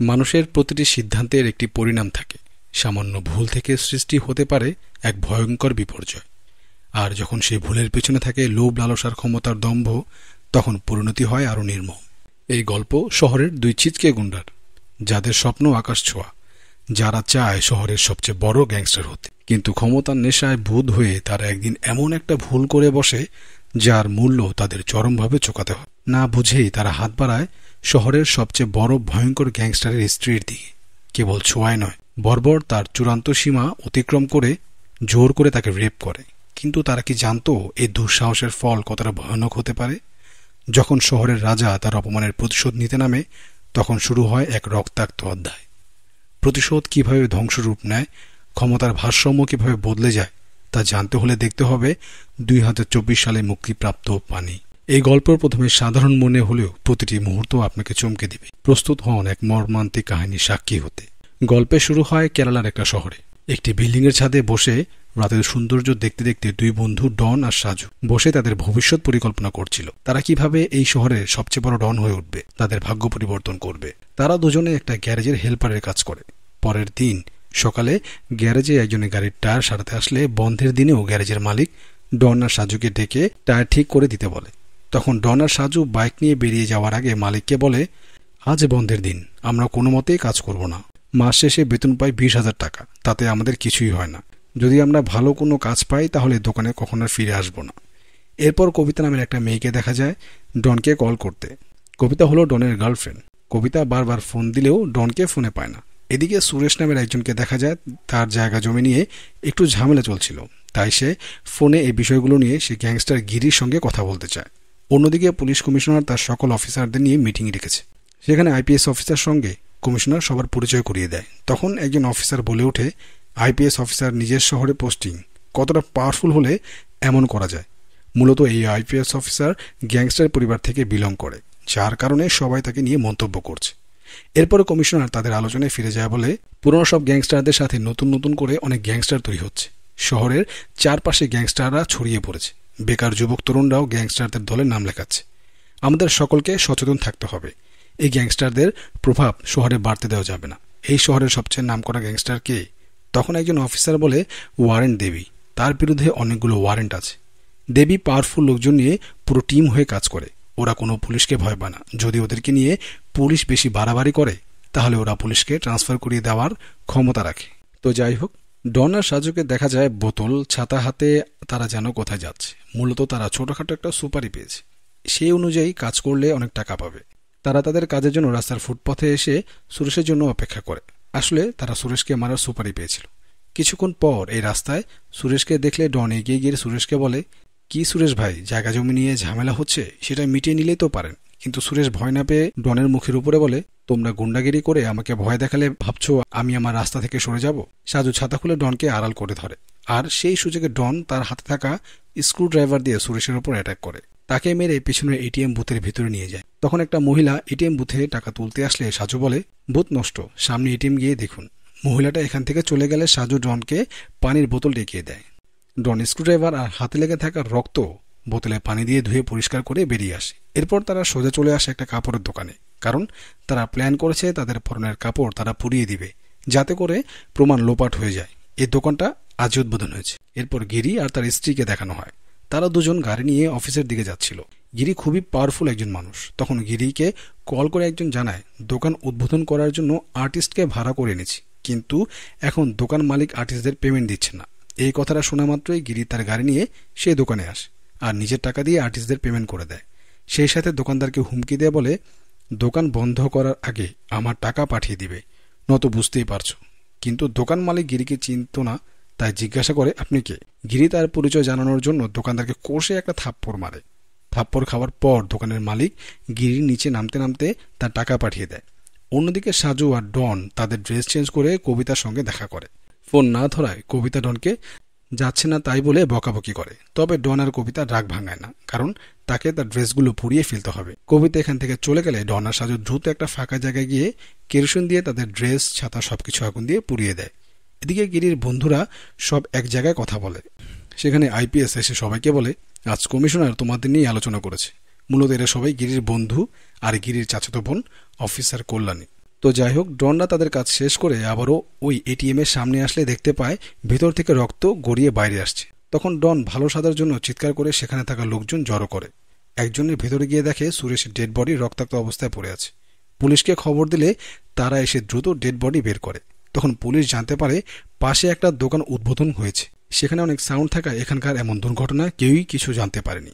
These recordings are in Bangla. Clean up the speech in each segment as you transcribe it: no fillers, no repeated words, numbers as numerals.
মানুষের প্রতিটি সিদ্ধান্তের একটি পরিণাম থাকে। সামান্য ভুল থেকে সৃষ্টি হতে পারে এক ভয়ঙ্কর বিপর্যয়। আর যখন সেই ভুলের পেছনে থাকে লোভ, লালসার, ক্ষমতার দম্ভ, তখন পরিণতি হয় আরও নির্মম। এই গল্প শহরের দুই ছিচকে গুন্ডার, যাদের স্বপ্ন আকাশ ছোঁয়া, যারা চায় শহরের সবচেয়ে বড় গ্যাংস্টার হতে, কিন্তু ক্ষমতার নেশায় বুঁদ হয়ে তারা একদিন এমন একটা ভুল করে বসে যার মূল্য তাদের চরমভাবে চোকাতে হয়। না বুঝেই তারা হাত বাড়ায় শহরের সবচেয়ে বড় ভয়ঙ্কর গ্যাংস্টারের স্ত্রীর দিকে। কেবল ছোঁয়ায় নয়, বর্বর তার চূড়ান্ত সীমা অতিক্রম করে জোর করে তাকে রেপ করে। কিন্তু তারা কি জানতো এই দুঃসাহসের ফল কতটা ভয়ানক হতে পারে? যখন শহরের রাজা তার অপমানের প্রতিশোধ নিতে নামে, তখন শুরু হয় এক রক্তাক্ত অধ্যায়। প্রতিশোধ কিভাবে ধ্বংসরূপ নেয়, ক্ষমতার ভারসাম্য কিভাবে বদলে যায়, তা জানতে হলে দেখতে হবে 2024 সালে মুক্তিপ্রাপ্ত পানি। এই গল্প প্রথমে সাধারণ মনে হলেও প্রতিটি মুহূর্ত আপনাকে চমকে দিবে। প্রস্তুত হন এক মর্মান্তিক কাহিনীর সাক্ষী হতে। গল্পে শুরু হয় কেরালার একটা শহরে। একটি বিল্ডিংয়ের ছাদে বসে রাতের সৌন্দর্য দেখতে দেখতে দুই বন্ধু ডন আর সাজু বসে তাদের ভবিষ্যৎ পরিকল্পনা করছিল। তারা কিভাবে এই শহরের সবচেয়ে বড় ডন হয়ে উঠবে, তাদের ভাগ্য পরিবর্তন করবে। তারা দুজনে একটা গ্যারেজের হেল্পারের কাজ করে। পরের দিন সকালে গ্যারেজে একজনের গাড়ির টায়ার সারাতে আসলে বন্ধের দিনেও গ্যারেজের মালিক ডন আর সাজুকে ডেকে টায়ার ঠিক করে দিতে বলে। তখন ডন আর সাজু বাইক নিয়ে বেরিয়ে যাওয়ার আগে মালিককে বলে, আজ বন্ধের দিন, আমরা কোনো মতেই কাজ করব না। মাস শেষে বেতন পাই 20,000 টাকা, তাতে আমাদের কিছুই হয় না। যদি আমরা ভালো কোনো কাজ পাই তাহলে দোকানে কখনো ফিরে আসব না। এরপর কবিতা নামের একটা মেয়েকে দেখা যায় ডনকে কল করতে। কবিতা হলো ডনের গার্লফ্রেন্ড। কবিতা বারবার ফোন দিলেও ডনকে ফোনে পায় না। এদিকে সুরেশ নামের একজনকে দেখা যায় তার জায়গা জমি নিয়ে একটু ঝামেলা চলছিল, তাই সে ফোনে এই বিষয়গুলো নিয়ে সে গ্যাংস্টার গিরির সঙ্গে কথা বলতে চায়। অন্যদিকে পুলিশ কমিশনার তার সকল অফিসারদের নিয়ে মিটিং রেখেছে। সেখানে আইপিএস অফিসার সঙ্গে কমিশনার সবার পরিচয় করিয়ে দেয়। তখন একজন অফিসার বলে ওঠে, আইপিএস অফিসার নিজের শহরে পোস্টিং, কতটা পাওয়ারফুল হলে এমন করা যায়। মূলত এই আইপিএস অফিসার গ্যাংস্টার পরিবার থেকে বিলং করে, যার কারণে সবাই তাকে নিয়ে মন্তব্য করছে। এরপরে কমিশনার তাদের আলোচনায় ফিরে যায়, বলে পুরনো সব গ্যাংস্টারদের সাথে নতুন নতুন করে অনেক গ্যাংস্টার তৈরি হচ্ছে। শহরের চারপাশে গ্যাংস্টাররা ছড়িয়ে পড়েছে। বেকার যুবক তরুণরাও গ্যাংস্টারদের দলে নাম লেখাচ্ছে। আমাদের সকলকে সচেতন থাকতে হবে। এই গ্যাংস্টারদের প্রভাব শহরে বাড়তে দেওয়া যাবে না। এই শহরের সবচেয়ে নামকরা গ্যাংস্টার কে? তখন একজন অফিসার বলে, ওয়ারেন্ট দেবী। তার বিরুদ্ধে অনেকগুলো ওয়ারেন্ট আছে। দেবী পাওয়ারফুল লোকজন নিয়ে পুরো টিম হয়ে কাজ করে। ওরা কোনো পুলিশকে ভয় পায় না। যদি ওদেরকে নিয়ে পুলিশ বেশি বাড়াবাড়ি করে তাহলে ওরা পুলিশকে ট্রান্সফার করিয়ে দেওয়ার ক্ষমতা রাখে। তো যাই হোক, ডন আর সাজুকে দেখা যায় বোতল ছাতা হাতে তারা যেন কোথায় যাচ্ছে। মূলত তারা ছোটখাটো একটা সুপারি পেয়েছে। সেই অনুযায়ী কাজ করলে অনেক টাকা পাবে। তারা তাদের কাজের জন্য রাস্তার ফুটপথে এসে সুরেশের জন্য অপেক্ষা করে। আসলে তারা সুরেশকে মারার সুপারি পেয়েছিল। কিছুক্ষণ পর এই রাস্তায় সুরেশকে দেখলে ডন এগিয়ে গিয়ে সুরেশকে বলে, কি সুরেশ ভাই, জায়গা জমি নিয়ে ঝামেলা হচ্ছে, সেটা মিটিয়ে নিলেই তো পারেন। কিন্তু সুরেশ ভয় না পেয়ে ডনের মুখের উপরে বলে, তোমরা গুন্ডাগিরি করে আমাকে ভয় দেখালে ভাবছো আমি আমার রাস্তা থেকে সরে যাব। সাজু ছাতা খুলে ডনকে আড়াল করে ধরে, আর সেই সুযোগে ডন তার হাতে থাকা স্ক্রু ড্রাইভার দিয়ে সুরেশের উপর অ্যাটাক করে। তাকে মেরে পেছনের এটিএম বুথের ভিতরে নিয়ে যায়। তখন একটা মহিলা এটিএম বুথে টাকা তুলতে আসলে সাজু বলে, বুথ নষ্ট, সামনে এটিএম গিয়ে দেখুন। মহিলাটা এখান থেকে চলে গেলে সাজু ডনকে পানির বোতল ডেকিয়ে দেয়। ডন স্ক্রুড্রাইভার আর হাতে লেগে থাকা রক্ত বোতলে পানি দিয়ে ধুয়ে পরিষ্কার করে বেরিয়ে আসে। এরপর তারা সোজা চলে আসে একটা কাপড়ের দোকানে, কারণ তারা প্ল্যান করেছে তাদের পরনের কাপড় তারা পুড়িয়ে দিবে, যাতে করে প্রমাণ লোপাট হয়ে যায়। এই দোকানটা আজ উদ্বোধন হয়েছে। এরপর গিরি আর তার স্ত্রীকে দেখানো হয়। তারা দুজন গাড়ি নিয়ে অফিসের দিকে যাচ্ছিল। গিরি খুবই পাওয়ারফুল একজন মানুষ। তখন গিরিকে কল করে একজন জানায়, দোকান উদ্বোধন করার জন্য আর্টিস্টকে ভাড়া করে এনেছি, কিন্তু এখন দোকান মালিক আর্টিস্টদের পেমেন্ট দিচ্ছে না। এই কথাটা শোনা মাত্রই গিরি তার গাড়ি নিয়ে সেই দোকানে আসে আর নিজের টাকা দিয়ে আর্টিস্টদের পেমেন্ট করে দেয়। সেই সাথে দোকানদারকে হুমকি দিয়ে বলে, দোকান বন্ধ করার আগে আমার টাকা পাঠিয়ে দিবে, নত বুঝতেই পারছো। কিন্তু দোকান মালিক গিরিকে চিনত না, তাই জিজ্ঞাসা করে, আপনি কে? গিরি তার পরিচয় জানানোর জন্য দোকানদারকে কষে একটা থাপ্পড় মারে। থাপ্পড় খাওয়ার পর দোকানের মালিক গিরির নিচে নামতে নামতে তার টাকা পাঠিয়ে দেয়। অন্যদিকে সাজু আর ডন তাদের ড্রেস চেঞ্জ করে কবিতার সঙ্গে দেখা করে। ফোন না ধরায় কবিতা ডনকে যাচ্ছে না তাই বলে বকাবকি করে। তবে ডন আর কবিতা রাগ ভাঙায় না, কারণ তাকে তার ড্রেসগুলো পুড়িয়ে ফেলতে হবে। কবিতা এখান থেকে চলে গেলে ডন আর সাজু দ্রুত একটা ফাঁকা জায়গায় গিয়ে কেরোসিন দিয়ে তাদের ড্রেস ছাতা সবকিছু আগুন দিয়ে পুড়িয়ে দেয়। এদিকে গিরির বন্ধুরা সব এক জায়গায় কথা বলে। সেখানে আইপিএস এসে সবাইকে বলে, আজ কমিশনার তোমাদের নিয়ে আলোচনা করেছে। মূলত এরা সবাই গিরির বন্ধু আর গিরির চাচাতো বোন অফিসার কল্যাণী। তো যাই হোক, ডনরা তাদের কাজ শেষ করে আবারও ওই এটিএম এর সামনে আসলে দেখতে পায় ভেতর থেকে রক্ত গড়িয়ে বাইরে আসছে। তখন ডন ভালো সাজার জন্য চিৎকার করে সেখানে থাকা লোকজন জড়ো করে। একজনের ভেতরে গিয়ে দেখে সুরেশের ডেড বডি রক্তাক্ত অবস্থায় পড়ে আছে। পুলিশকে খবর দিলে তারা এসে দ্রুত ডেড বডি বের করে। তখন পুলিশ জানতে পারে পাশে একটা দোকান উদ্বোধন হয়েছে, সেখানে অনেক সাউন্ড থাকা এখানকার এমন দুর্ঘটনা কেউই কিছু জানতে পারেনি।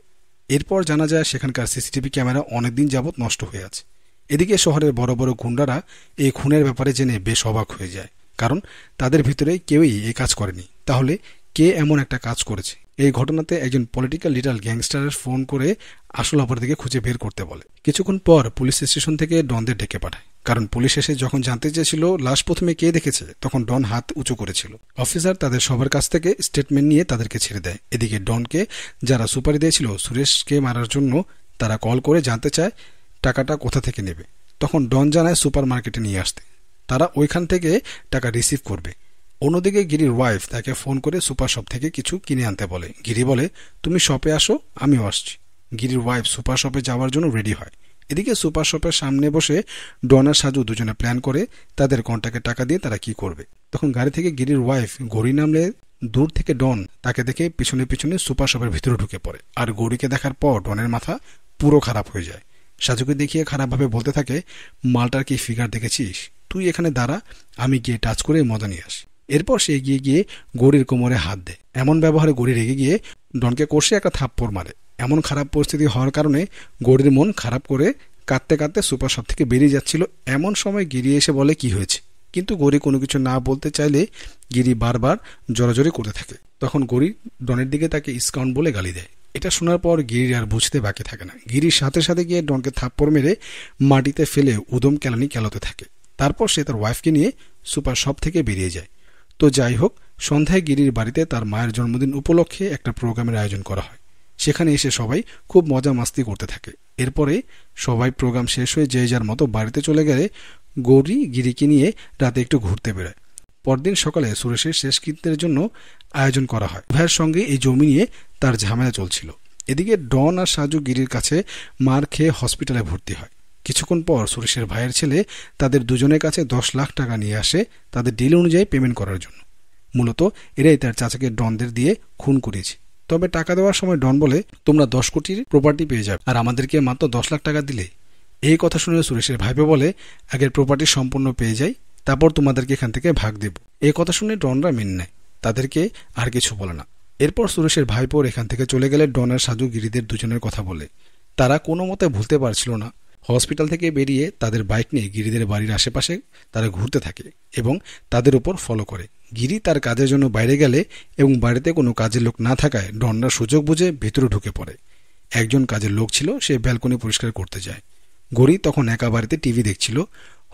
এরপর জানা যায় সেখানকার সিসিটিভি ক্যামেরা অনেকদিন যাবৎ নষ্ট হয়ে আছে। এদিকে শহরের বড় বড় গুন্ডারা এই খুনের ব্যাপারে জেনে বেশ অবাক হয়ে যায়, কারণ তাদের ভিতরে কেউই এই কাজ করেনি। তাহলে কে এমন একটা কাজ করেছে? এই ঘটনাতে একজন পলিটিক্যাল লিডার গ্যাংস্টারের ফোন করে আসল অপরাধীকে খুঁজে বের করতে বলে। কিছুক্ষণ পর পুলিশ স্টেশন থেকে ডনদের ডেকে পাঠায়, কারণ পুলিশ এসে যখন জানতে চেয়েছিল লাশ প্রথমে কে দেখেছে, তখন ডন হাত উঁচু করেছিল। অফিসার তাদের সবার কাছ থেকে স্টেটমেন্ট নিয়ে তাদেরকে ছেড়ে দেয়। এদিকে ডনকে যারা সুপারি দিয়েছিল সুরেশকে মারার জন্য, তারা কল করে জানতে চায় টাকাটা কোথা থেকে নেবে। তখন ডন জানায় সুপার মার্কেটে নিয়ে আসতে, তারা ওইখান থেকে টাকা রিসিভ করবে। অন্যদিকে গিরির ওয়াইফ তাকে ফোন করে সুপার শপ থেকে কিছু কিনে আনতে বলে। গিরি বলে, তুমি শপে আসো, আমিও আসছি। গিরির ওয়াইফ সুপার শপে যাওয়ার জন্য রেডি হয়। এদিকে সুপার শপের সামনে বসে ডন আর সাজু দুজনে প্ল্যান করে তাদের কন্ট্যাক্টে টাকা দিয়ে তারা কি করবে। তখন গাড়ি থেকে গিরির ওয়াইফ গৌরী নামলে দূর থেকে ডন তাকে দেখে পিছনে পিছনে সুপার শপের ভিতরে ঢুকে পড়ে। আর গৌরীকে দেখার পর ডনের মাথা পুরো খারাপ হয়ে যায়। সাজুকে দেখিয়ে খারাপভাবে বলতে থাকে, মালটার কি ফিগার দেখেছিস? তুই এখানে দাঁড়া, আমি গিয়ে টাচ করে মজা নিয়ে আসি। এরপর সে এগিয়ে গিয়ে গৌরীর কোমরে হাত দেয়। এমন ব্যবহারে গৌরী রেগে গিয়ে ডনকে কষে একটা থাপ্পড় মারে। এমন খারাপ পরিস্থিতি হওয়ার কারণে গৌরীর মন খারাপ করে কাঁদতে কাঁদতে সুপার শপ থেকে বেরিয়ে যাচ্ছিল। এমন সময় গিরি এসে বলে কি হয়েছে, কিন্তু গৌরী কোনো কিছু না বলতে চাইলে গিরি বারবার জোরাজোরি করতে থাকে। তখন গৌরী ডনের দিকে তাকে ইসকাউন্ট বলে গালি দেয়। এটা শোনার পর গিরির আর বুঝতে বাকি থাকে না। গিরির সাথে সাথে গিয়ে ডনকে থাপ্পড় মেরে মাটিতে ফেলে উদম কেলানি কেলাতে থাকে। তারপর সে তার ওয়াইফকে নিয়ে সুপার শপ থেকে বেরিয়ে যায়। তো যাই হোক, সন্ধ্যায় গিরির বাড়িতে তার মায়ের জন্মদিন উপলক্ষে একটা প্রোগ্রামের আয়োজন করা হয়। সেখানে এসে সবাই খুব মজা মাস্তি করতে থাকে। এরপরে সবাই প্রোগ্রাম শেষ হয়ে যে যার মতো বাড়িতে চলে গেলে গৌরী গিরিকে নিয়ে রাতে একটু ঘুরতে বেরোয়। পরদিন সকালে সুরেশের শেষকৃত্যের জন্য আয়োজন করা হয়। ভাইয়ের সঙ্গে এই জমি নিয়ে তার ঝামেলা চলছিল। এদিকে ডন আর সাজু গিরির কাছে মার খেয়ে হসপিটালে ভর্তি হয়। কিছুক্ষণ পর সুরেশের ভাইয়ের ছেলে তাদের দুজনের কাছে 10 লাখ টাকা নিয়ে আসে তাদের ডিল অনুযায়ী পেমেন্ট করার জন্য। মূলত এরাই তার চাচাকে ডনদের দিয়ে খুন করিয়েছে। তবে টাকা দেওয়ার সময় ডন বলে, তোমরা 10 কোটির প্রপার্টি পেয়ে যাবে আর আমাদেরকে মাত্র 10 লাখ টাকা দিলে। এই কথা শুনে সুরেশের ভাইপো বলে, আগের প্রপার্টি সম্পূর্ণ পেয়ে যাই, তারপর তোমাদেরকে এখান থেকে ভাগ দেব। এই কথা শুনে ডনরা মেনে নেয়, তাদেরকে আর কিছু বলে না। এরপর সুরেশের ভাইপোর এখান থেকে চলে গেলে ডন আর সাজু গিরিদের দুজনের কথা বলে। তারা কোনো মতে ভুলতে পারছিল না হসপিটাল থেকে বেরিয়ে তাদের বাইক নিয়ে গিরিদের বাড়ির আশেপাশে তারা ঘুরতে থাকে এবং তাদের উপর ফলো করে। গিরি তার কাজের জন্য বাইরে গেলে এবং বাড়িতে কোনো কাজের লোক না থাকায় ডনরা সুযোগ বুঝে ভেতরে ঢুকে পড়ে। একজন কাজের লোক ছিল, সে ব্যালকনি পরিষ্কার করতে যায়। গৌরী তখন একা বাড়িতে টিভি দেখছিল।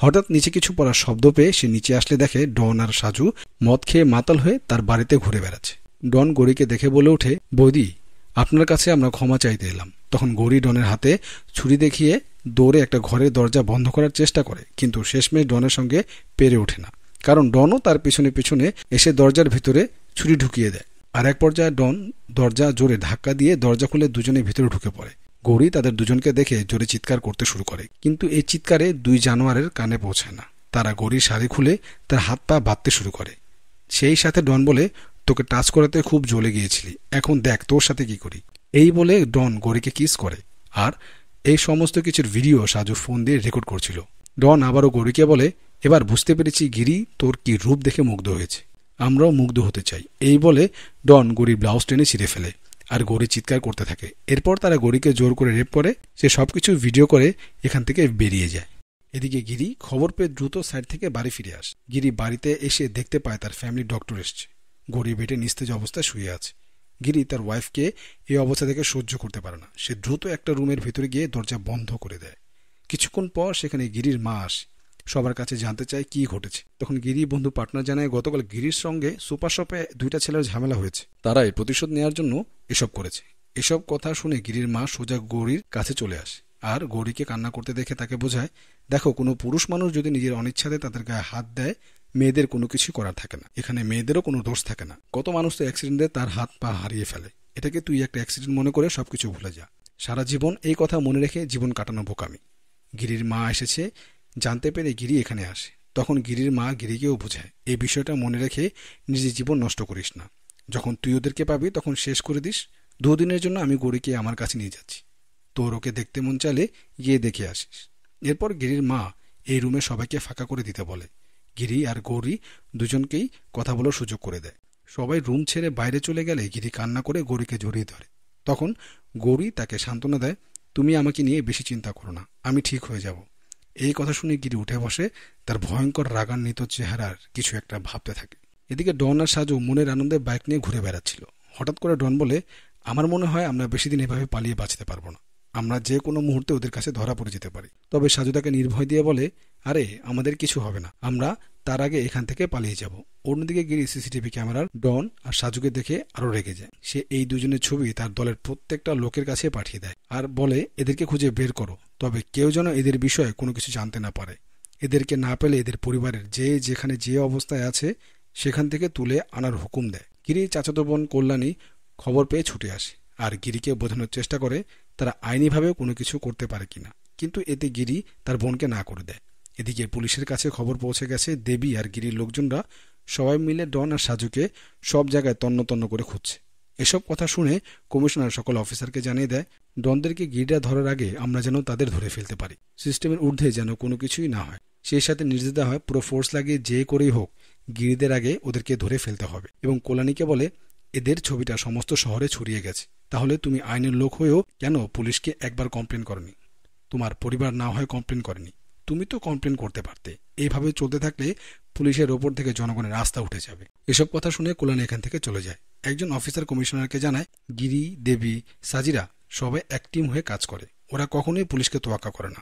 হঠাৎ নিচে কিছু পড়ার শব্দ পেয়ে সে নিচে আসলে দেখে ডন আর সাজু মদ খেয়ে মাতাল হয়ে তার বাড়িতে ঘুরে বেড়াচ্ছে। ডন গৌরীকে দেখে বলে ওঠে, বৌদি, আপনার কাছে আমরা ক্ষমা চাইতে এলাম। তখন গৌরী ডনের হাতে ছুরি দেখিয়ে দৌড়ে একটা ঘরের দরজা বন্ধ করার চেষ্টা করে, কিন্তু শেষমেশ ডনের সঙ্গে পেরে ওঠে না, কারণ ডনও তার পিছনে পিছনে এসে দরজার ভিতরে ছুরি ঢুকিয়ে দেয়। আর এক পর্যায়ে ডন দরজা জোরে ধাক্কা দিয়ে দরজা খুলে দুজনে ভিতরে ঢুকে পড়ে। গৌরী তাদের দুজনকে দেখে জোরে চিৎকার করতে শুরু করে, কিন্তু এই চিৎকারে দুই জানোয়ারের কানে পৌঁছায় না। তারা গৌরীর শাড়ি খুলে তার হাত পা বাঁধতে শুরু করে। সেই সাথে ডন বলে, তোকে টাচ করাতে খুব জ্বলে গিয়েছিলি, এখন দেখ তোর সাথে কি করি। এই বলে ডন গৌরীকে কিস করে। আর এই সমস্ত কিছুর ভিডিও সাজু ফোন দিয়ে রেকর্ড করছিল। ডন আবারও গৌরীকে বলে, এবার বুঝতে পেরেছি গিরি তোর কি রূপ দেখে মুগ্ধ হয়েছে, আমরাও মুগ্ধ হতে চাই। এই বলে ডন গৌরীর ব্লাউজ টেনে ছিঁড়ে ফেলে আর গৌরী চিৎকার করতে থাকে। এরপর তারা গৌরীকে জোর করে রেপ করে সে সবকিছু ভিডিও করে এখান থেকে বেরিয়ে যায়। এদিকে গিরি খবর পেয়ে দ্রুত সাইড থেকে বাড়ি ফিরে আসে। গিরি বাড়িতে এসে দেখতে পায় তার ফ্যামিলি ডক্টর এসছে। গৌরী বেটে নিস্তেজ অবস্থায় শুয়ে আছে। গিরি তার ওয়াইফকে এই অবস্থা থেকে সহ্য করতে পারে না। সে দ্রুত একটা রুমের ভিতরে গিয়ে দরজা বন্ধ করে দেয়। কিছুক্ষণ পর সেখানে গিরির মা আসে, সবার কাছে জানতে চায় কি ঘটেছে। তখন গিরি বন্ধু পার্টনার জানায় গতকাল গিরির সঙ্গে সুপার শপে 2টা ছেলের ঝামেলা হয়েছে, তারাই প্রতিশোধ নেওয়ার জন্য এসব করেছে। এসব কথা শুনে গিরির মা সোজা গৌরীর কাছে চলে আসে আর গৌরীকে কান্না করতে দেখে তাকে বোঝায়, দেখো কোনো পুরুষ মানুষ যদি নিজের অনিচ্ছাতে তাদের গায়ে হাত দেয়, মেয়েদের কোনো কিছু করার থাকে না। এখানে মেয়েদেরও কোনো দোষ থাকে না। কত মানুষ তো অ্যাক্সিডেন্টে তার হাত পা হারিয়ে ফেলে। এটাকে তুই একটা অ্যাক্সিডেন্ট মনে করে সবকিছু ভুলে যা। সারা জীবন এই কথা মনে রেখে জীবন কাটানো বোকামি। গিরির মা এসেছে জানতে পেরে গিরি এখানে আসে। তখন গিরির মা গিরিকেও বোঝায়, এই বিষয়টা মনে রেখে নিজের জীবন নষ্ট করিস না। যখন তুই ওদেরকে পাবি তখন শেষ করে দিস। 2 দিনের জন্য আমি গৌরীকে আমার কাছে নিয়ে যাচ্ছি, তোর ওকে দেখতে মন চাইলে গিয়ে দেখে আসিস। এরপর গিরির মা এই রুমে সবাইকে ফাঁকা করে দিতে বলে। গিরি আর গৌরী দুজনকেই কথা বলার সুযোগ করে দেয়। সবাই রুম ছেড়ে বাইরে চলে গেলে গিরি কান্না করে গৌরীকে জড়িয়ে ধরে। তখন গৌরী তাকে সান্ত্বনা দেয়, তুমি আমাকে নিয়ে বেশি চিন্তা করো না, আমি ঠিক হয়ে যাব। এই কথা শুনে গিরি উঠে বসে, তার ভয়ঙ্কর রাগান্বিত চেহারার কিছু একটা ভাবতে থাকে। এদিকে ডন আর সাজু মনের আনন্দে বাইক নিয়ে ঘুরে বেড়াচ্ছিল। হঠাৎ করে ডন বলে, আমার মনে হয় আমরা বেশি দিন এভাবে পালিয়ে বাঁচতে পারবো না, আমরা যে কোনো মুহূর্তে ওদের কাছে ধরা পড়ে যেতে পারি। তবে সাজু তাকে নির্ভয় দিয়ে বলে, আরে আমাদের কিছু হবে না, আমরা তার আগে এখান থেকে পালিয়ে যাব। অন্যদিকে গিরি সিসিটিভি ক্যামেরার ডন আর সাজুকে দেখে আরো রেগে যায়। সে এই দুজনের ছবি তার দলের প্রত্যেকটা লোকের কাছে পাঠিয়ে দেয় আর বলে, এদেরকে খুঁজে বের করো, তবে কেউ যেন এদের বিষয়ে কোনো কিছু জানতে না পারে। এদেরকে না পেলে এদের পরিবারের যে যেখানে যে অবস্থায় আছে সেখান থেকে তুলে আনার হুকুম দেয়। গিরি চাচাতো বোন কল্যাণী খবর পেয়ে ছুটে আসে আর গিরিকে বোঝানোর চেষ্টা করে তারা আইনিভাবে কোনো কিছু করতে পারে কিনা, কিন্তু এতে গিরি তার বোনকে না করে দেয়। এদিকে পুলিশের কাছে খবর পৌঁছে গেছে। দেবী আর গিরির লোকজনরা সবাই মিলে ডন আর সাজুকে সব জায়গায় তন্ন তন্ন করে খুঁজছে। এসব কথা শুনে কমিশনার সকল অফিসারকে জানিয়ে দেয়, ডনদেরকে গিরিরা ধরার আগে আমরা যেন তাদের ধরে ফেলতে পারি, সিস্টেমের ঊর্ধ্বে যেন কোনো কিছুই না হয়। সেই সাথে নির্দেশ দেওয়া হয় পুরো ফোর্স লাগিয়ে যে করেই হোক গিরিদের আগে ওদেরকে ধরে ফেলতে হবে। এবং কল্যাণীকে বলে, এদের ছবিটা সমস্ত শহরে ছড়িয়ে গেছে, তাহলে তুমি আইনের লোক হয়েও কেন পুলিশকে একবার কমপ্লেন করনি? তোমার পরিবার না হয় কমপ্লেন করেনি, তুমি তো কমপ্লেন করতে পারতে। এইভাবে চলতে থাকলে পুলিশের ওপর থেকে জনগণের আস্থা উঠে যাবে। এসব কথা শুনে কল্যাণ এখান থেকে চলে যায়। একজন অফিসার কমিশনারকে জানায়, গিরি, দেবী, সাজিরা সবাই এক টিম হয়ে কাজ করে। ওরা কখনোই পুলিশকে তোয়াক্কা করে না।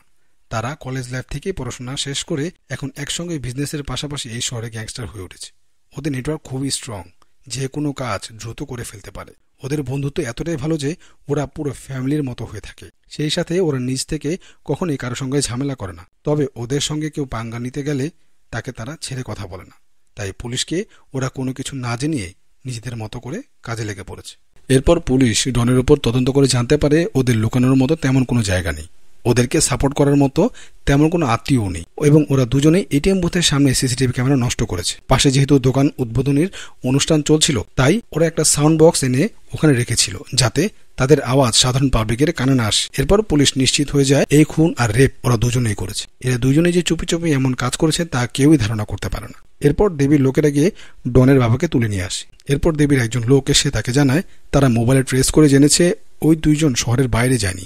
তারা কলেজ লাইফ থেকেই পড়াশোনা শেষ করে এখন একসঙ্গে বিজনেসের পাশাপাশি এই শহরে গ্যাংস্টার হয়ে উঠেছে। ওদের নেটওয়ার্ক খুবই স্ট্রং, যে কোনো কাজ দ্রুত করে ফেলতে পারে। ওদের বন্ধুত্ব এতটাই ভালো যে ওরা পুরো ফ্যামিলির মতো হয়ে থাকে। সেই সাথে ওরা নিজ থেকে কখনোই কারোর সঙ্গে ঝামেলা করে না। তবে ওদের সঙ্গে কেউ পাঙ্গা নিতে গেলে তাকে তারা ছেড়ে কথা বলে না। তাই পুলিশকে ওরা কোনো কিছু না জানিয়ে নিজেদের মতো করে কাজে লেগে পড়েছে। এরপর পুলিশ ডনের উপর তদন্ত করে জানতে পারে ওদের লুকানোর মতো তেমন কোনো জায়গা নেই, ওদেরকে সাপোর্ট করার মতো তেমন কোনো আত্মীয়ও নেই, এবং ওরা দুজনেই এটিএম বুথের সামনে সিসিটিভি ক্যামেরা নষ্ট করেছে। পাশে যেহেতু দোকান উদ্বোধনের অনুষ্ঠান চলছিল, তাই ওরা একটা সাউন্ড বক্স এনে ওখানে রেখেছিল যাতে তাদের আওয়াজ সাধারণ পাবলিকের কানে না আসে। এরপর পুলিশ নিশ্চিত হয়ে যায় এই খুন আর রেপ ওরা দুজনেই করেছে। এরা দুজনেই যে চুপি চুপি এমন কাজ করেছে তা কেউই ধারণা করতে পারে না। এরপর দেবীর লোকেরা গিয়ে ডনের বাবাকে তুলে নিয়ে আসে। এরপর দেবীর একজন লোক এসে তাকে জানায় তারা মোবাইলে ট্রেস করে জেনেছে ওই দুইজন শহরের বাইরে যায়নি,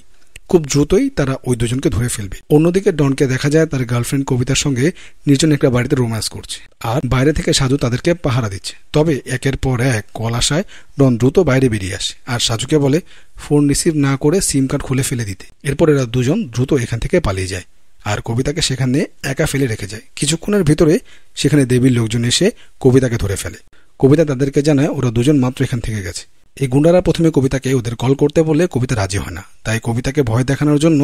খুব দ্রুতই তারা ওই দুজনকে ধরে ফেলবে। অন্যদিকে ডনকে দেখা যায় তার গার্লফ্রেন্ড কবিতার সঙ্গে নির্জন একটা বাড়িতে রোম্যান্স করছে, আর বাইরে থেকে সাজু তাদেরকে পাহারা দিচ্ছে। তবে একের পর এক কল আসায় ডন দ্রুত বাইরে বেরিয়ে আসে আর সাজুকে বলে ফোন রিসিভ না করে সিম কার্ড খুলে ফেলে দিতে। এরপর এরা দুজন দ্রুত এখান থেকে পালিয়ে যায় আর কবিতাকে সেখানে একা ফেলে রেখে যায়। কিছুক্ষণের ভিতরে সেখানে দেবীর লোকজন এসে কবিতাকে ধরে ফেলে। কবিতা তাদেরকে জানায় ওরা দুজন মাত্র এখান থেকে গেছে। এই গুন্ডারা প্রথমে কবিতাকে ওদের কল করতে বললে কবিতা রাজি হয় না, তাই কবিতাকে ভয় দেখানোর জন্য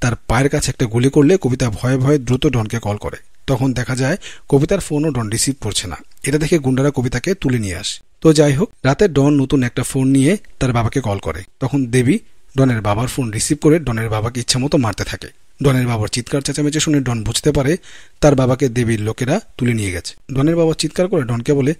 তার পায়ের কাছে একটা গুলি করলে কবিতা ভয়ে ভয়ে দ্রুত ডনকে কল করে। তখন দেখা যায় কবিতার ফোনও ডন রিসিভ করছে না। এটা দেখে গুন্ডারা কবিতাকে তুলে নিয়ে আসে। তো যাই হোক, রাতে ডন নতুন একটা ফোন নিয়ে তার বাবাকে কল করে। তখন দেবী ডনের বাবার ফোন রিসিভ করে ডনের বাবাকে ইচ্ছামতো মারতে থাকে। ডনের বাবার চিৎকার চেঁচামেচি শুনে ডন বুঝতে পারে তার বাবাকে দেবীর লোকেরা তুলে নিয়ে গেছে। ডনের বাবা চিৎকার করে ডনকে বলে,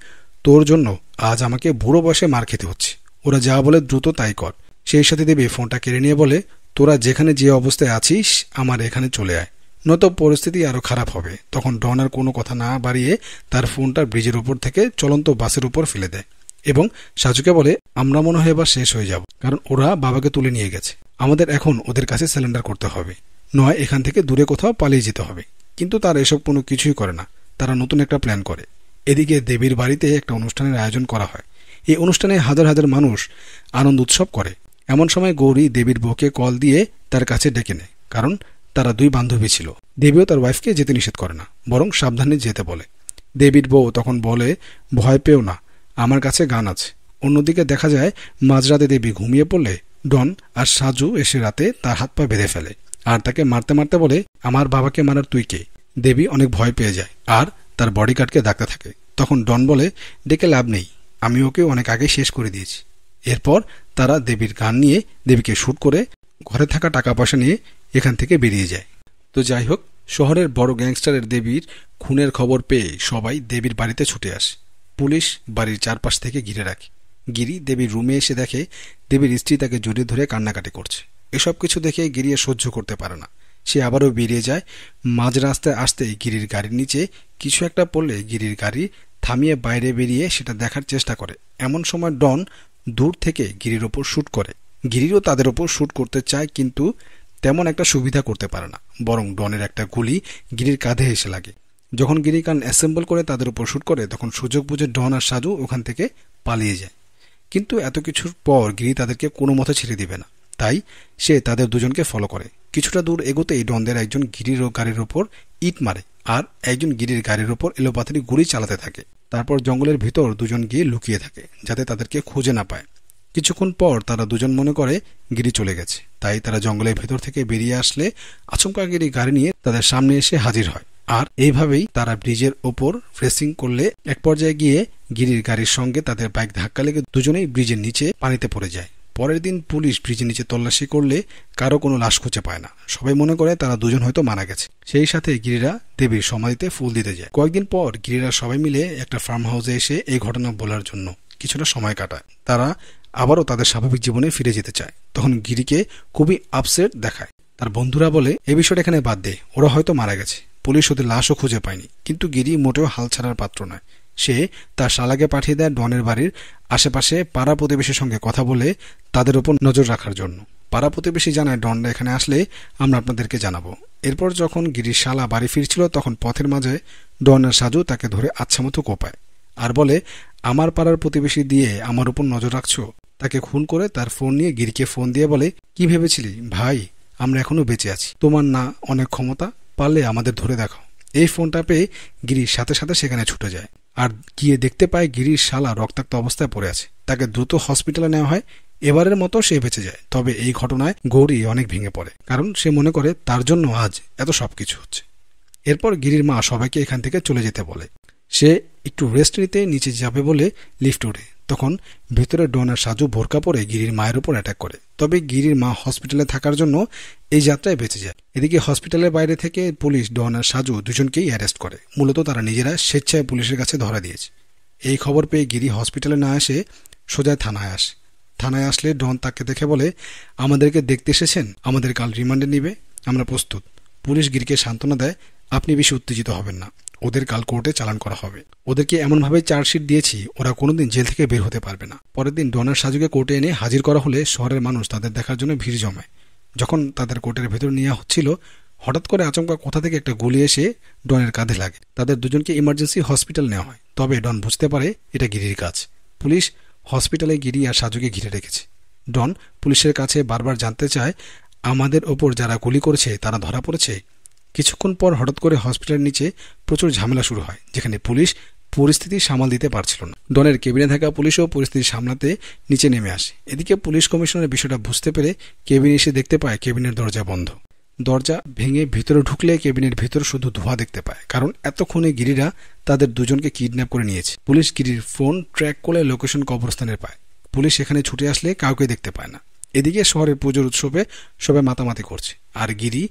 তোর জন্য আজ আমাকে বুড়ো বয়সে মার খেতে হচ্ছে, ওরা যা বলে দ্রুত তাই কর। সেই সাথে দেবী ফোনটা কেড়ে নিয়ে বলে, তোরা যেখানে যে অবস্থায় আছিস আমার এখানে চলে আয়, নয়তো পরিস্থিতি আরো খারাপ হবে। তখন ডন আর কোনো কথা না বাড়িয়ে তার ফোনটা ব্রিজের উপর থেকে চলন্ত বাসের উপর ফেলে দেয় এবং সাজুকে বলে, আমরা মনে হয় এবার শেষ হয়ে যাব, কারণ ওরা বাবাকে তুলে নিয়ে গেছে। আমাদের এখন ওদের কাছে সারেন্ডার করতে হবে, নয় এখান থেকে দূরে কোথাও পালিয়ে যেতে হবে। কিন্তু তার এসব কোনো কিছুই করে না, তারা নতুন একটা প্ল্যান করে। এদিকে দেবীর বাড়িতে একটা অনুষ্ঠানের আয়োজন করা হয়। এই অনুষ্ঠানে হাজার হাজার মানুষ আনন্দ উৎসব করে। এমন সময় গৌরী দেবীর বউকে কল দিয়ে তার কাছে ডেকে নেয়, কারণ তারা দুই বান্ধবী ছিল। দেবীও তার ওয়াইফকে যেতে নিষেধ করে না, বরং সাবধানে যেতে বলে। দেবীর বউ তখন বলে, ভয় পেও না, আমার কাছে গান আছে। অন্যদিকে দেখা যায় মাঝরাতে দেবী ঘুমিয়ে পড়লে ডন আর সাজু এসে রাতে তার হাত পা বেঁধে ফেলে আর তাকে মারতে মারতে বলে, আমার বাবাকে মারার তুই কে? দেবী অনেক ভয় পেয়ে যায় আর তার বডিগার্ডকে ডাকতে থাকে। তখন ডন বলে, ডেকে লাভ নেই, আমি ওকে অনেক আগে শেষ করে দিয়েছি। এরপর তারা দেবীর গান নিয়ে দেবীকে শ্যুট করে ঘরে থাকা টাকা পয়সা নিয়ে এখান থেকে বেরিয়ে যায়। তো যাই হোক, শহরের বড় গ্যাংস্টারের দেবীর খুনের খবর পেয়ে সবাই দেবীর বাড়িতে ছুটে আসে। পুলিশ বাড়ির চারপাশ থেকে ঘিরে রাখে। গিরি দেবীর রুমে এসে দেখে দেবীর স্ত্রী তাকে জড়িয়ে ধরে কান্নাকাটি করছে। এসব কিছু দেখে গিরি সহ্য করতে পারে না। সে আবারও বেরিয়ে যায়। মাঝ রাস্তায় আসতেই গিরির গাড়ির নিচে কিছু একটা পড়লে গিরির গাড়ি থামিয়ে বাইরে বেরিয়ে সেটা দেখার চেষ্টা করে। এমন সময় ডন দূর থেকে গিরির ওপর শ্যুট করে। গিরিরও তাদের ওপর শ্যুট করতে চায়, কিন্তু তেমন একটা সুবিধা করতে পারে না, বরং ডনের একটা গুলি গিরির কাঁধে এসে লাগে। যখন গিরি কান অ্যাসেম্বল করে তাদের উপর শ্যুট করে, তখন সুযোগ বুঝে ডন আর সাজু ওখান থেকে পালিয়ে যায়। কিন্তু এত কিছুর পর গিরি তাদেরকে কোনো মতে ছেড়ে দিবে না, তাই সে তাদের দুজনকে ফলো করে। কিছুটা দূর এগোতেই ডনদের একজন গিরির গাড়ির ওপর ইট মারে, আর একজন গিরির গাড়ির ওপর এলোপাথারি গুলি চালাতে থাকে। তারপর জঙ্গলের ভিতর দুজন গিয়ে লুকিয়ে থাকে, যাতে তাদেরকে খুঁজে না পায়। কিছুক্ষণ পর তারা দুজন মনে করে গিরি চলে গেছে, তাই তারা জঙ্গলের ভেতর থেকে বেরিয়ে আসলে আচমকা গিরি গাড়ি নিয়ে তাদের সামনে এসে হাজির হয়। আর এইভাবেই তারা ব্রিজের ওপর রেসিং করলে এক পর্যায়ে গিয়ে গিরির গাড়ির সঙ্গে তাদের বাইক ধাক্কা লেগে দুজনেই ব্রিজের নিচে পানিতে পড়ে যায়। পরের দিন পুলিশ ব্রিজের নিচে তল্লাশি করলে কারো কোনো লাশ খুঁজে পায় না। সবাই মনে করে তারা দুজন হয়তো মারা গেছে। সেই সাথে গিরিরা দেবীর সমাধিতে ফুল দিতে যায়। কয়েকদিন পর গিরিরা সবাই মিলে একটা ফার্ম হাউসে এসে এই ঘটনা বলার জন্য কিছুটা সময় কাটায়। তারা আবারও তাদের স্বাভাবিক জীবনে ফিরে যেতে চায়। তখন গিরিকে খুবই আপসেট দেখায়। তার বন্ধুরা বলে এই বিষয়টা এখানে বাদ দে, ওরা হয়তো মারা গেছে, পুলিশ ওদের লাশও খুঁজে পায়নি। কিন্তু গিরি মোটেও হাল ছাড়ার পাত্র নয়। সে তার শালাকে পাঠিয়ে দেয় ডনের বাড়ির আশেপাশে পাড়া প্রতিবেশীর সঙ্গে কথা বলে তাদের উপর নজর রাখার জন্য। পাড়া প্রতিবেশী জানায় ডনরা এখানে আসলে আমরা আপনাদেরকে জানাবো। এরপর যখন গিরির শালা বাড়ি ফিরছিল, তখন পথের মাঝে ডন আর সাজু তাকে ধরে আচ্ছামতো কোপায় আর বলে, আমার পাড়ার প্রতিবেশী দিয়ে আমার উপর নজর রাখছো। তাকে খুন করে তার ফোন নিয়ে গিরিকে ফোন দিয়ে বলে, কি ভেবেছিলি ভাই আমরা এখনো বেঁচে আছি? তোমার না অনেক ক্ষমতা, পারলে আমাদের ধরে দেখাও। এই ফোনটা পেয়ে গিরির সাথে সাথে সেখানে ছুটে যায় আর গিয়ে দেখতে পায় গিরির শালা রক্তাক্ত অবস্থায় পড়ে আছে। তাকে দ্রুত হসপিটালে নেওয়া হয়। এবারের মতো সে বেঁচে যায়। তবে এই ঘটনায় গৌরী অনেক ভেঙে পড়ে, কারণ সে মনে করে তার জন্য আজ এত সবকিছু হচ্ছে। এরপর গিরির মা সবাইকে এখান থেকে চলে যেতে বলে। সে একটু রেস্ট নিতে নিচে যাবে বলে লিফট ওঠে। তখন ভেতরে ডন আর সাজু বোরকা পরে গিরির মায়ের উপর অ্যাটাক করে। তবে গিরির মা হসপিটালে থাকার জন্য এই যাত্রায় বেঁচে যায়। এদিকে হসপিটালের বাইরে থেকে পুলিশ ডন আর সাজু দুজনকেই অ্যারেস্ট করে। মূলত তারা নিজেরা স্বেচ্ছায় পুলিশের কাছে ধরা দিয়েছে। এই খবর পেয়ে গিরি হসপিটালে না এসে সোজা থানায় আসে। থানায় আসলে ডন তাকে দেখে বলে, আমাদেরকে দেখতে এসেছেন, আমাদের কাল রিমান্ডে নিবে, আমরা প্রস্তুত। পুলিশ গিরিকে সান্ত্বনা দেয়, আপনি বেশি উত্তেজিত হবেন না, ওদের কাল কোর্টে চালান করা হবে। ওদেরকে এমনভাবে চার্জশিট দিয়েছি ওরা কোনোদিন জেল থেকে বের হতে পারবে না। পরের দিন ডনার সাজুকে কোর্টে এনে হাজির করা হলে শহরের মানুষ তাদের দেখার জন্য ভিড় জমায়। যখন তাদের কোর্টের ভেতর নেওয়া হচ্ছিল, হঠাৎ করে আচমকা কোথা থেকে একটা গুলি এসে ডনের কাঁধে লাগে। তাদের দুজনকে ইমার্জেন্সি হসপিটাল নেওয়া হয়। তবে ডন বুঝতে পারে এটা গিরির কাজ। পুলিশ হসপিটালে গিরি আর সাজুকে ঘিরে রেখেছে। ডন পুলিশের কাছে বারবার জানতে চায়, আমাদের ওপর যারা গুলি করেছে তারা ধরা পড়েছে। কিছুক্ষণ পর হঠাৎ করে হসপিটালের নিচে প্রচুর ঝামেলা শুরু হয়, যেখানে পুলিশ পরিস্থিতি সামাল দিতে পারছিল না। ডনের কেবিনে থাকা পুলিশও পরিস্থিতি সামলাতে নিচে নেমে আসে। এদিকে পুলিশ কমিশনার বিষয়টা বুঝতে পেরে কেবিনে এসে দেখতে পায় কেবিনের দরজা বন্ধ। দরজা ভেঙে ভিতরে ঢুকলে কেবিনের ভিতর শুধু ধোঁয়া দেখতে পায়, কারণ এতক্ষণে গিরিরা তাদের দুজনকে কিডন্যাপ করে নিয়েছে। পুলিশ গিরির ফোন ট্র্যাক করে লোকেশন কবরস্থানের পায়। পুলিশ সেখানে ছুটে আসলে কাউকে দেখতে পায় না। এদিকে শহরের পুজোর উৎসবে সবাই মাতামাতি করছে, আর গিরি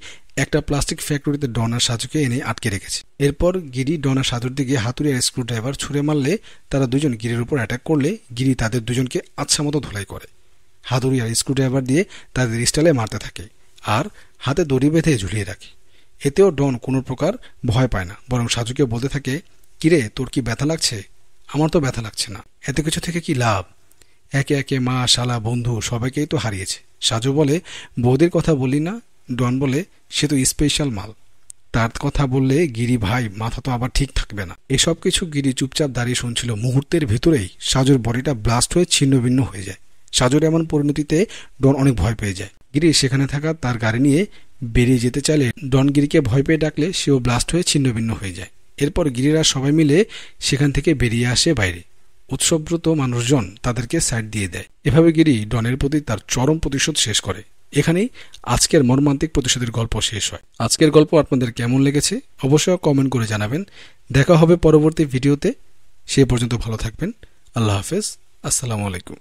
একটা প্লাস্টিক ফ্যাক্টরিতে ডনার সাজুকে এনে আটকে রেখেছে। এরপর গিরি ডনার সাজুর দিকে হাতুড়ি আর স্ক্রু ড্রাইভার ছুঁড়ে মারলে তারা দুজন গিরির উপর অ্যাটাক করলে গিরি তাদের দুজনকে আচ্ছা মতো ধোলাই করে। হাতুড়ি আর স্ক্রু ড্রাইভার দিয়ে তাদের স্টাইলে মারতে থাকে আর হাতে দড়ি বেঁধে ঝুলিয়ে রাখে। এতেও ডন কোনো প্রকার ভয় পায় না, বরং সাজুকে বলতে থাকে, কিরে তোর কি ব্যথা লাগছে? আমার তো ব্যথা লাগছে না, এত কিছু থেকে কি লাভ? একে একে মা, শালা, বন্ধু সবাইকেই তো হারিয়েছে। সাজু বলে, বৌদির কথা বললি না? ডন বলে, সে তো স্পেশাল মাল, তার কথা বললে গিরি ভাই মাথা তো আবার ঠিক থাকবে না। এসব কিছু গিরি চুপচাপ দাঁড়িয়ে শুনছিল। মুহূর্তের ভিতরেই সাজুর বডিটা ব্লাস্ট হয়ে ছিন্নভিন্ন হয়ে যায়। সাজুর এমন পরিণতিতে ডন অনেক ভয় পেয়ে যায়। গিরি সেখানে থাকা তার গাড়ি নিয়ে বেরিয়ে যেতে চাইলে ডন গিরিকে ভয় পেয়ে ডাকলে সেও ব্লাস্ট হয়ে ছিন্নভিন্ন হয়ে যায়। এরপর গিরিরা সবাই মিলে সেখান থেকে বেরিয়ে আসে বাইরে। উৎসবব্রত মানুষজন তাদেরকে সাইড দিয়ে দেয়। এভাবে গিরি ডনের প্রতি তার চরম প্রতিশোধ শেষ করে। এখানেই আজকের মর্মান্তিক প্রতিশোধের গল্প শেষ হয়। আজকের গল্প আপনাদের কেমন লেগেছে অবশ্যই কমেন্ট করে জানাবেন। দেখা হবে পরবর্তী ভিডিওতে। সে পর্যন্ত ভালো থাকবেন। আল্লাহ হাফেজ। আসসালামু আলাইকুম।